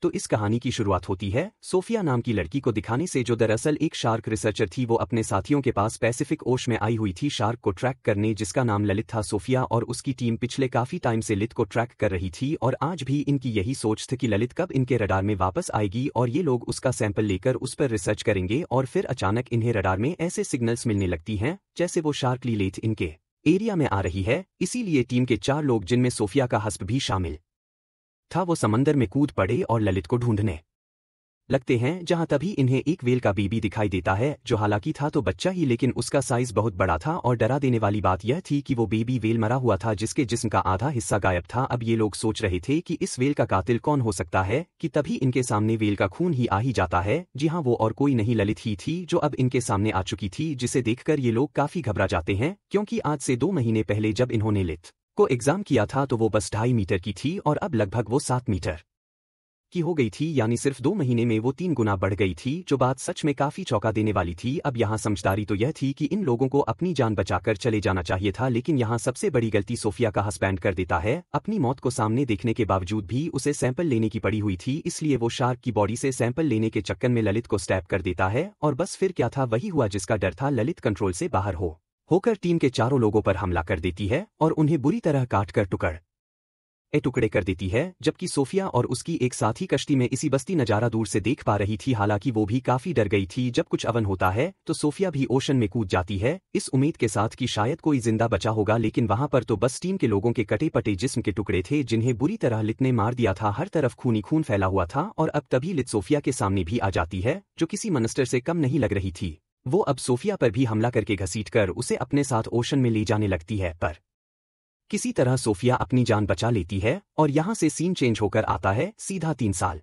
तो इस कहानी की शुरुआत होती है सोफिया नाम की लड़की को दिखाने से, जो दरअसल एक शार्क रिसर्चर थी। वो अपने साथियों के पास पैसिफिक ओशन में आई हुई थी शार्क को ट्रैक करने, जिसका नाम ललित था। सोफिया और उसकी टीम पिछले काफी टाइम से ललित को ट्रैक कर रही थी और आज भी इनकी यही सोच थी कि ललित कब इनके रडार में वापस आएगी और ये लोग उसका सैंपल लेकर उस पर रिसर्च करेंगे। और फिर अचानक इन्हें रडार में ऐसे सिग्नल्स मिलने लगती हैं जैसे वो शार्क ललित इनके एरिया में आ रही है। इसीलिए टीम के 4 लोग, जिनमें सोफिया का हस्बैंड भी शामिल था, वो समंदर में कूद पड़े और ललित को ढूंढने लगते हैं। जहां तभी इन्हें एक वेल का बेबी दिखाई देता है, जो हालांकि था तो बच्चा ही, लेकिन उसका साइज बहुत बड़ा था। और डरा देने वाली बात यह थी कि वो बेबी वेल मरा हुआ था, जिसके जिस्म का आधा हिस्सा गायब था। अब ये लोग सोच रहे थे कि इस वेल का कातिल कौन हो सकता है कि तभी इनके सामने वेल का खून ही आ ही जाता है। जी हाँ, वो और कोई नहीं ललित ही थी, जो अब इनके सामने आ चुकी थी, जिसे देखकर ये लोग काफी घबरा जाते हैं, क्योंकि आज से 2 महीने पहले जब इन्होंने ललित को एग्जाम किया था तो वो बस 2.5 मीटर की थी और अब लगभग वो 7 मीटर की हो गई थी। यानी सिर्फ 2 महीने में वो 3 गुना बढ़ गई थी, जो बात सच में काफी चौंका देने वाली थी। अब यहाँ समझदारी तो यह थी कि इन लोगों को अपनी जान बचाकर चले जाना चाहिए था, लेकिन यहाँ सबसे बड़ी गलती सोफिया का हस्बैंड कर देता है। अपनी मौत को सामने देखने के बावजूद भी उसे सैंपल लेने की पड़ी हुई थी, इसलिए वो शार्क की बॉडी से सैंपल लेने के चक्कर में ललित को स्टैब कर देता है। और बस फिर क्या था, वही हुआ जिसका डर था। ललित कंट्रोल से बाहर होकर टीम के 4 लोगों पर हमला कर देती है और उन्हें बुरी तरह काट कर टुकड़े कर देती है, जबकि सोफिया और उसकी एक साथी कश्ती में इसी बस्ती नजारा दूर से देख पा रही थी। हालांकि वो भी काफी डर गई थी। जब कुछ अवन होता है तो सोफिया भी ओशन में कूद जाती है, इस उम्मीद के साथ कि शायद कोई जिंदा बचा होगा, लेकिन वहां पर तो बस टीम के लोगों के कटे पटे जिस्म के टुकड़े थे, जिन्हें बुरी तरह लित ने मार दिया था। हर तरफ खूनी खून फैला हुआ था और अब तभी लित सोफिया के सामने भी आ जाती है, जो किसी मॉन्स्टर से कम नहीं लग रही थी। वो अब सोफिया पर भी हमला करके घसीटकर उसे अपने साथ ओशन में ले जाने लगती है, पर किसी तरह सोफिया अपनी जान बचा लेती है। और यहां से सीन चेंज होकर आता है सीधा 3 साल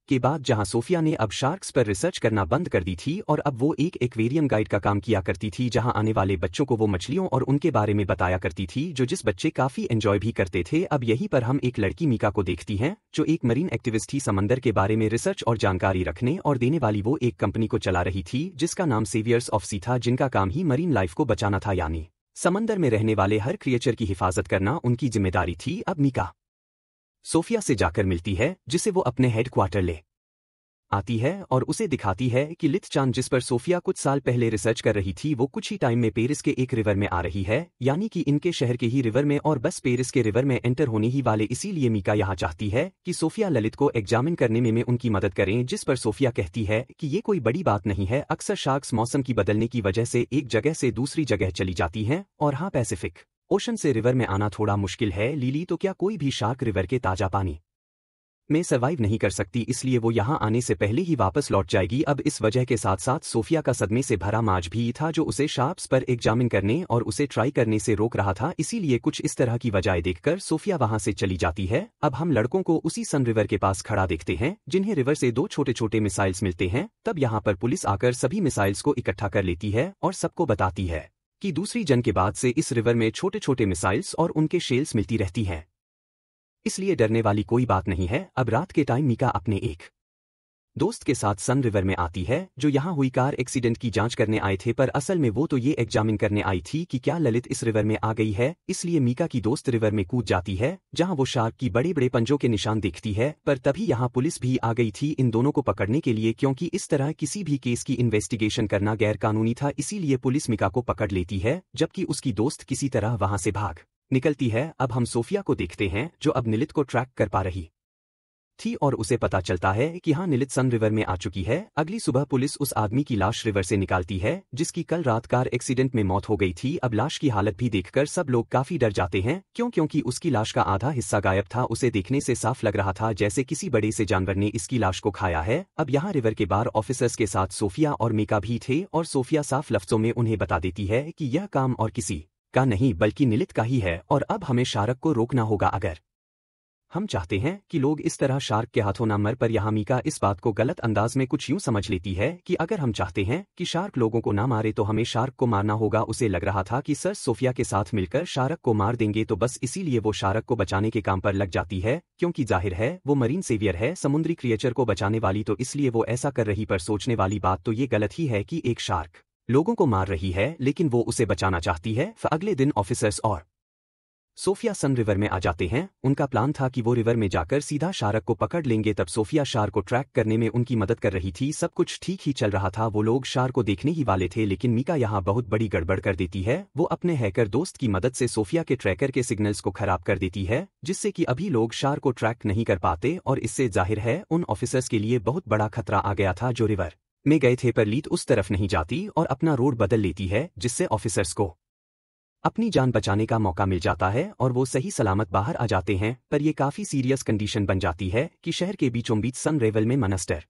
के बाद, जहां सोफिया ने अब शार्क्स पर रिसर्च करना बंद कर दी थी और अब वो एक एक्वेरियम गाइड का काम किया करती थी, जहां आने वाले बच्चों को वो मछलियों और उनके बारे में बताया करती थी, जिस बच्चे काफी एंजॉय भी करते थे। अब यहीं पर हम एक लड़की मीका को देखती हैं, जो एक मरीन एक्टिविस्ट थी। समंदर के बारे में रिसर्च और जानकारी रखने और देने वाली वो एक कंपनी को चला रही थी, जिसका नाम सेवियर्स ऑफ सी था, जिनका काम ही मरीन लाइफ को बचाना था, यानी समंदर में रहने वाले हर क्रिएचर की हिफाजत करना उनकी जिम्मेदारी थी। अब मीका सोफिया से जाकर मिलती है, जिसे वो अपने हेडक्वार्टर ले आती है और उसे दिखाती है कि लित चांद, जिस पर सोफिया कुछ साल पहले रिसर्च कर रही थी, वो कुछ ही टाइम में पेरिस के एक रिवर में आ रही है, यानी कि इनके शहर के ही रिवर में, और बस पेरिस के रिवर में एंटर होने ही वाले। इसीलिए मीका यहाँ चाहती है कि सोफिया ललित को एग्जामिन करने में उनकी मदद करें, जिस पर सोफिया कहती है कि ये कोई बड़ी बात नहीं है, अक्सर शार्क्स मौसम की बदलने की वजह से एक जगह से दूसरी जगह चली जाती हैं, और हाँ, पैसिफिक ओशन से रिवर में आना थोड़ा मुश्किल है लिली, तो क्या कोई भी शार्क रिवर के ताजा पानी में सर्वाइव नहीं कर सकती, इसलिए वो यहाँ आने से पहले ही वापस लौट जाएगी। अब इस वजह के साथ साथ सोफिया का सदमे से भरा माज भी था, जो उसे शार्क्स पर एग्जामिन करने और उसे ट्राई करने से रोक रहा था। इसीलिए कुछ इस तरह की वजह देखकर सोफिया वहां से चली जाती है। अब हम लड़कों को उसी सन रिवर के पास खड़ा देखते हैं, जिन्हें रिवर से 2 छोटे छोटे मिसाइल्स मिलते हैं। तब यहाँ पर पुलिस आकर सभी मिसाइल्स को इकट्ठा कर लेती है और सबको बताती है कि दूसरी जंग के बाद से इस रिवर में छोटे छोटे मिसाइल्स और उनके शेल्स मिलती रहती हैं, इसलिए डरने वाली कोई बात नहीं है। अब रात के टाइम मीका अपने एक दोस्त के साथ सन रिवर में आती है, जो यहाँ हुई कार एक्सीडेंट की जांच करने आए थे, पर असल में वो तो ये एग्जामिन करने आई थी कि क्या ललित इस रिवर में आ गई है। इसलिए मीका की दोस्त रिवर में कूद जाती है, जहां वो शार्क की बड़े बड़े पंजों के निशान देखती है। पर तभी यहाँ पुलिस भी आ गई थी इन दोनों को पकड़ने के लिए, क्योंकि इस तरह किसी भी केस की इन्वेस्टिगेशन करना गैर कानूनी था। इसीलिए पुलिस मीका को पकड़ लेती है, जबकि उसकी दोस्त किसी तरह वहां से भाग निकलती है। अब हम सोफिया को देखते हैं, जो अब निलित को ट्रैक कर पा रही थी और उसे पता चलता है कि हाँ, निलित सन रिवर में आ चुकी है। अगली सुबह पुलिस उस आदमी की लाश रिवर से निकालती है, जिसकी कल रात कार एक्सीडेंट में मौत हो गई थी। अब लाश की हालत भी देखकर सब लोग काफी डर जाते हैं, क्योंकि उसकी लाश का आधा हिस्सा गायब था। उसे देखने से साफ लग रहा था जैसे किसी बड़े से जानवर ने इसकी लाश को खाया है। अब यहाँ रिवर के बार ऑफिसर्स के साथ सोफिया और मीका भी थे, और सोफिया साफ लफ्जों में उन्हें बता देती है कि यह काम और किसी का नहीं बल्कि निलित का ही है, और अब हमें शार्क को रोकना होगा अगर हम चाहते हैं कि लोग इस तरह शार्क के हाथों ना मर। पर यहाँ मीका इस बात को गलत अंदाज में कुछ यूं समझ लेती है कि अगर हम चाहते हैं कि शार्क लोगों को ना मारे तो हमें शार्क को मारना होगा। उसे लग रहा था कि सर सोफिया के साथ मिलकर शार्क को मार देंगे, तो बस इसीलिए वो शार्क को बचाने के काम पर लग जाती है, क्योंकि जाहिर है वो मरीन सेवियर है, समुद्री क्रिएचर को बचाने वाली, तो इसलिए वो ऐसा कर रही। पर सोचने वाली बात तो ये गलत ही है कि एक शार्क लोगों को मार रही है, लेकिन वो उसे बचाना चाहती है। अगले दिन ऑफिसर्स और सोफिया सन रिवर में आ जाते हैं। उनका प्लान था कि वो रिवर में जाकर सीधा शार्क को पकड़ लेंगे। तब सोफिया शार्क को ट्रैक करने में उनकी मदद कर रही थी। सब कुछ ठीक ही चल रहा था, वो लोग शार्क को देखने ही वाले थे, लेकिन मीका यहाँ बहुत बड़ी गड़बड़ कर देती है। वो अपने हैकर दोस्त की मदद से सोफिया के ट्रैकर के सिग्नल्स को खराब कर देती है, जिससे कि अभी लोग शार्क को ट्रैक नहीं कर पाते, और इससे जाहिर है उन ऑफिसर्स के लिए बहुत बड़ा खतरा आ गया था जो रिवर में गए थे। पर लीड उस तरफ नहीं जाती और अपना रोड बदल लेती है, जिससे ऑफिसर्स को अपनी जान बचाने का मौका मिल जाता है और वो सही सलामत बाहर आ जाते हैं। पर ये काफी सीरियस कंडीशन बन जाती है कि शहर के बीचों बीच सन रेवल में मॉन्स्टर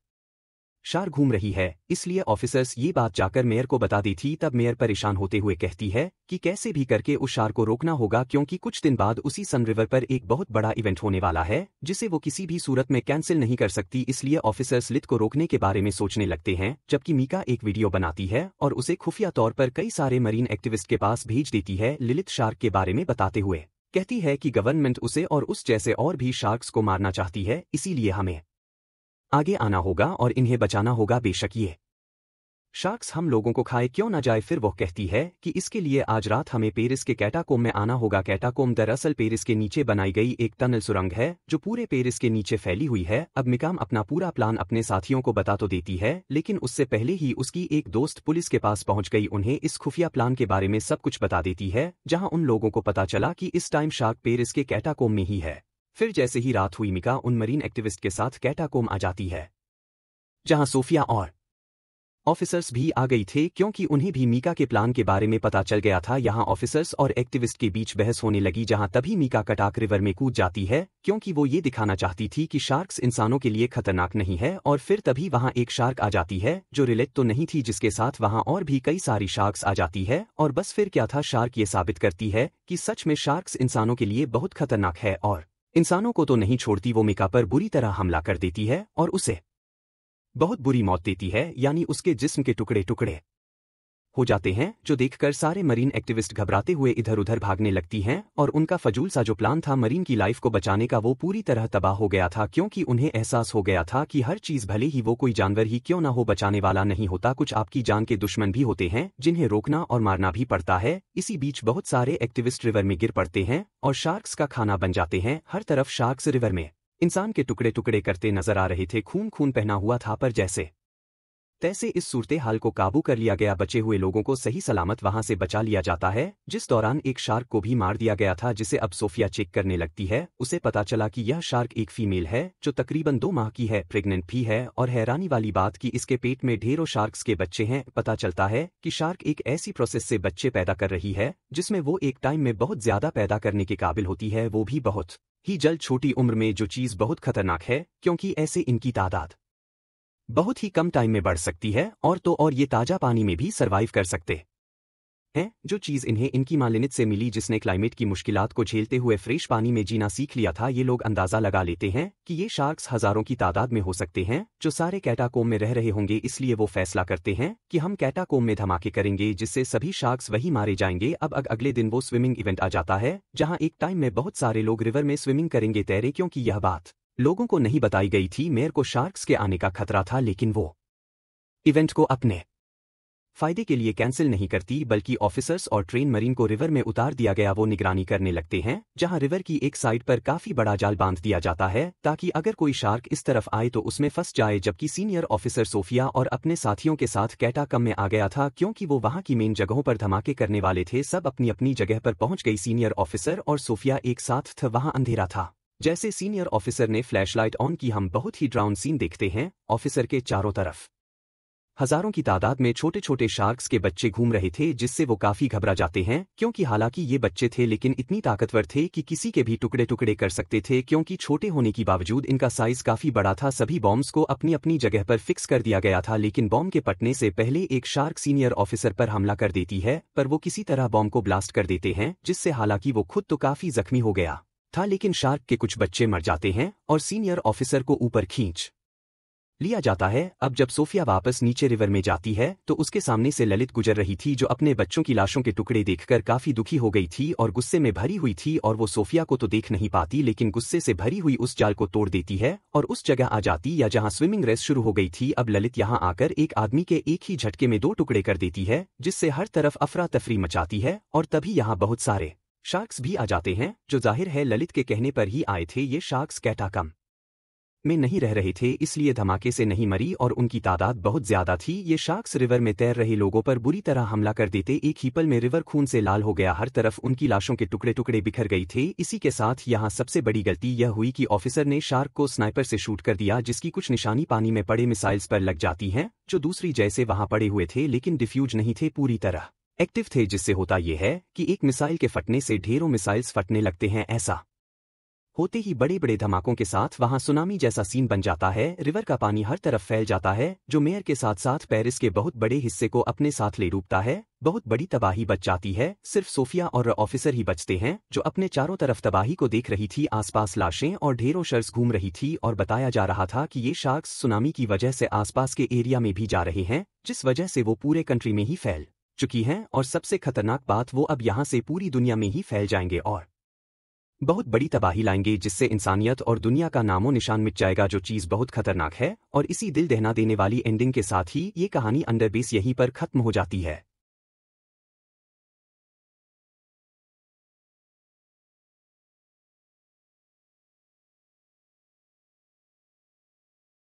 शार्क घूम रही है, इसलिए ऑफिसर्स ये बात जाकर मेयर को बता दी थी। तब मेयर परेशान होते हुए कहती है कि कैसे भी करके उस शार्क को रोकना होगा, क्योंकि कुछ दिन बाद उसी सन रिवर पर एक बहुत बड़ा इवेंट होने वाला है, जिसे वो किसी भी सूरत में कैंसिल नहीं कर सकती। इसलिए ऑफिसर्स लिथ को रोकने के बारे में सोचने लगते हैं, जबकि मीका एक वीडियो बनाती है और उसे खुफिया तौर पर कई सारे मरीन एक्टिविस्ट के पास भेज देती है, लिलिथ शार्क के बारे में बताते हुए कहती है कि गवर्नमेंट उसे और उस जैसे और भी शार्क्स को मारना चाहती है, इसीलिए हमें आगे आना होगा और इन्हें बचाना होगा। बेशक ये शार्क्स हम लोगों को खाए क्यों ना जाए। फिर वो कहती है कि इसके लिए आज रात हमें पेरिस के कैटाकोम में आना होगा। कैटाकोम दरअसल पेरिस के नीचे बनाई गई एक टनल सुरंग है, जो पूरे पेरिस के नीचे फैली हुई है। अब मिकाम अपना पूरा प्लान अपने साथियों को बता तो देती है, लेकिन उससे पहले ही उसकी एक दोस्त पुलिस के पास पहुंच गई, उन्हें इस खुफिया प्लान के बारे में सब कुछ बता देती है, जहां उन लोगों को पता चला कि इस टाइम शार्क पेरिस के कैटाकोम में ही है। फिर जैसे ही रात हुई, मिका उन मरीन एक्टिविस्ट के साथ कैटाकोम आ जाती है, जहां सोफिया और ऑफिसर्स भी आ गई थे, क्योंकि उन्हें भी मीका के प्लान के बारे में पता चल गया था। यहां ऑफिसर्स और एक्टिविस्ट के बीच बहस होने लगी, जहां तभी मीका कटाक रिवर में कूद जाती है, क्योंकि वो ये दिखाना चाहती थी कि शार्क्स इंसानों के लिए खतरनाक नहीं है। और फिर तभी वहां एक शार्क आ जाती है, जो रिलेट तो नहीं थी, जिसके साथ वहां और भी कई सारी शार्क्स आ जाती है। और बस फिर क्या था, शार्क ये साबित करती है कि सच में शार्क्स इंसानों के लिए बहुत खतरनाक है, और इंसानों को तो नहीं छोड़ती। वो मीका पर बुरी तरह हमला कर देती है और उसे बहुत बुरी मौत देती है, यानी उसके जिस्म के टुकड़े टुकड़े हो जाते हैं, जो देखकर सारे मरीन एक्टिविस्ट घबराते हुए इधर उधर भागने लगती हैं। और उनका फजूल सा जो प्लान था मरीन की लाइफ को बचाने का, वो पूरी तरह तबाह हो गया था, क्योंकि उन्हें एहसास हो गया था कि हर चीज, भले ही वो कोई जानवर ही क्यों ना हो, बचाने वाला नहीं होता। कुछ आपकी जान के दुश्मन भी होते हैं, जिन्हें रोकना और मारना भी पड़ता है। इसी बीच बहुत सारे एक्टिविस्ट रिवर में गिर पड़ते हैं और शार्क्स का खाना बन जाते हैं। हर तरफ शार्क्स रिवर में इंसान के टुकड़े टुकड़े करते नजर आ रहे थे, खून खून पहना हुआ था। पर जैसे तैसे इस सूरते हाल को काबू कर लिया गया, बचे हुए लोगों को सही सलामत वहां से बचा लिया जाता है, जिस दौरान एक शार्क को भी मार दिया गया था, जिसे अब सोफिया चेक करने लगती है। उसे पता चला कि यह शार्क एक फीमेल है, जो तकरीबन 2 माह की है, प्रेग्नेंट भी है, और हैरानी वाली बात कि इसके पेट में ढेरों शार्क्स के बच्चे हैं। पता चलता है कि शार्क एक ऐसी प्रोसेस से बच्चे पैदा कर रही है, जिसमें वो एक टाइम में बहुत ज्यादा पैदा करने के काबिल होती है, वो भी बहुत ही जल्द, छोटी उम्र में, जो चीज बहुत खतरनाक है, क्योंकि ऐसे इनकी तादाद बहुत ही कम टाइम में बढ़ सकती है, और तो और ये ताजा पानी में भी सरवाइव कर सकते हैं, जो चीज इन्हें इनकी मां लिनिथ से मिली, जिसने क्लाइमेट की मुश्किलात को झेलते हुए फ्रेश पानी में जीना सीख लिया था। ये लोग अंदाजा लगा लेते हैं कि ये शार्क्स हजारों की तादाद में हो सकते हैं, जो सारे कैटाकोम में रह रहे होंगे। इसलिए वो फैसला करते हैं कि हम कैटाकोम में धमाके करेंगे, जिससे सभी शार्क्स वही मारे जाएंगे। अब अगले दिन वो स्विमिंग इवेंट आ जाता है, जहां एक टाइम में बहुत सारे लोग रिवर में स्विमिंग करेंगे, तैरे, क्योंकि यह बात लोगों को नहीं बताई गई थी। मेयर को शार्क्स के आने का खतरा था, लेकिन वो इवेंट को अपने फायदे के लिए कैंसिल नहीं करती, बल्कि ऑफिसर्स और ट्रेन मरीन को रिवर में उतार दिया गया। वो निगरानी करने लगते हैं, जहां रिवर की एक साइड पर काफी बड़ा जाल बांध दिया जाता है, ताकि अगर कोई शार्क इस तरफ आए तो उसमें फंस जाए। जबकि सीनियर ऑफिसर सोफिया और अपने साथियों के साथ कैटाकम में आ गया था, क्योंकि वो वहां की मेन जगहों पर धमाके करने वाले थे। सब अपनी अपनी जगह पर पहुंच गई। सीनियर ऑफिसर और सोफिया एक साथ थे। वहां अंधेरा था। जैसे सीनियर ऑफिसर ने फ्लैशलाइट ऑन की, हम बहुत ही ड्राउन सीन देखते हैं। ऑफिसर के चारों तरफ हजारों की तादाद में छोटे छोटे शार्क्स के बच्चे घूम रहे थे, जिससे वो काफी घबरा जाते हैं, क्योंकि हालांकि ये बच्चे थे, लेकिन इतनी ताकतवर थे कि किसी के भी टुकड़े टुकड़े कर सकते थे। क्योंकि छोटे होने की बावजूद इनका साइज काफी बड़ा था। सभी बॉम्ब्स को अपनी अपनी जगह पर फिक्स कर दिया गया था, लेकिन बॉम्ब के फटने से पहले एक शार्क सीनियर ऑफिसर पर हमला कर देती है, पर वो किसी तरह बॉम्ब को ब्लास्ट कर देते हैं, जिससे हालांकि वो खुद तो काफी जख्मी हो गया था, लेकिन शार्क के कुछ बच्चे मर जाते हैं और सीनियर ऑफिसर को ऊपर खींच लिया जाता है। अब जब सोफिया वापस नीचे रिवर में जाती है, तो उसके सामने से ललित गुजर रही थी, जो अपने बच्चों की लाशों के टुकड़े देखकर काफी दुखी हो गई थी और गुस्से में भरी हुई थी। और वो सोफिया को तो देख नहीं पाती, लेकिन गुस्से से भरी हुई उस जाल को तोड़ देती है और उस जगह आ जाती या जहां स्विमिंग रेस शुरू हो गई थी। अब ललित यहां आकर एक आदमी के एक ही झटके में 2 टुकड़े कर देती है, जिससे हर तरफ अफरा तफरी मचाती है। और तभी यहां बहुत सारे शार्क्स भी आ जाते हैं, जो जाहिर है ललित के कहने पर ही आए थे। ये शार्क्स कैटाकम्ब में नहीं रह रहे थे, इसलिए धमाके से नहीं मरी और उनकी तादाद बहुत ज्यादा थी। ये शार्क्स रिवर में तैर रहे लोगों पर बुरी तरह हमला कर देते। एक ही पल में रिवर खून से लाल हो गया, हर तरफ उनकी लाशों के टुकड़े टुकड़े बिखर गई थे। इसी के साथ यहाँ सबसे बड़ी गलती यह हुई कि ऑफिसर ने शार्क को स्नाइपर से शूट कर दिया, जिसकी कुछ निशानी पानी में पड़े मिसाइल्स पर लग जाती हैं, जो दूसरी जैसे वहां पड़े हुए थे लेकिन डिफ्यूज नहीं थे, पूरी तरह एक्टिव थे, जिससे होता यह है कि एक मिसाइल के फटने से ढेरों मिसाइल्स फटने लगते हैं। ऐसा होते ही बड़े बड़े धमाकों के साथ वहां सुनामी जैसा सीन बन जाता है। रिवर का पानी हर तरफ फैल जाता है, जो मेयर के साथ साथ पेरिस के बहुत बड़े हिस्से को अपने साथ ले डूबता है। बहुत बड़ी तबाही बच जाती है, सिर्फ सोफिया और ऑफिसर ही बचते हैं, जो अपने चारों तरफ तबाही को देख रही थी। आसपास लाशें और ढेरों शर्स घूम रही थी और बताया जा रहा था कि ये शार्क्स सुनामी की वजह से आसपास के एरिया में भी जा रहे हैं, जिस वजह से वो पूरे कंट्री में ही फैल चुकी हैं। और सबसे खतरनाक बात, वो अब यहाँ से पूरी दुनिया में ही फैल जाएंगे और बहुत बड़ी तबाही लाएंगे, जिससे इंसानियत और दुनिया का नामो निशान मिट जाएगा, जो चीज़ बहुत खतरनाक है। और इसी दिल दहला देने वाली एंडिंग के साथ ही ये कहानी अंडर बेस यहीं पर खत्म हो जाती है।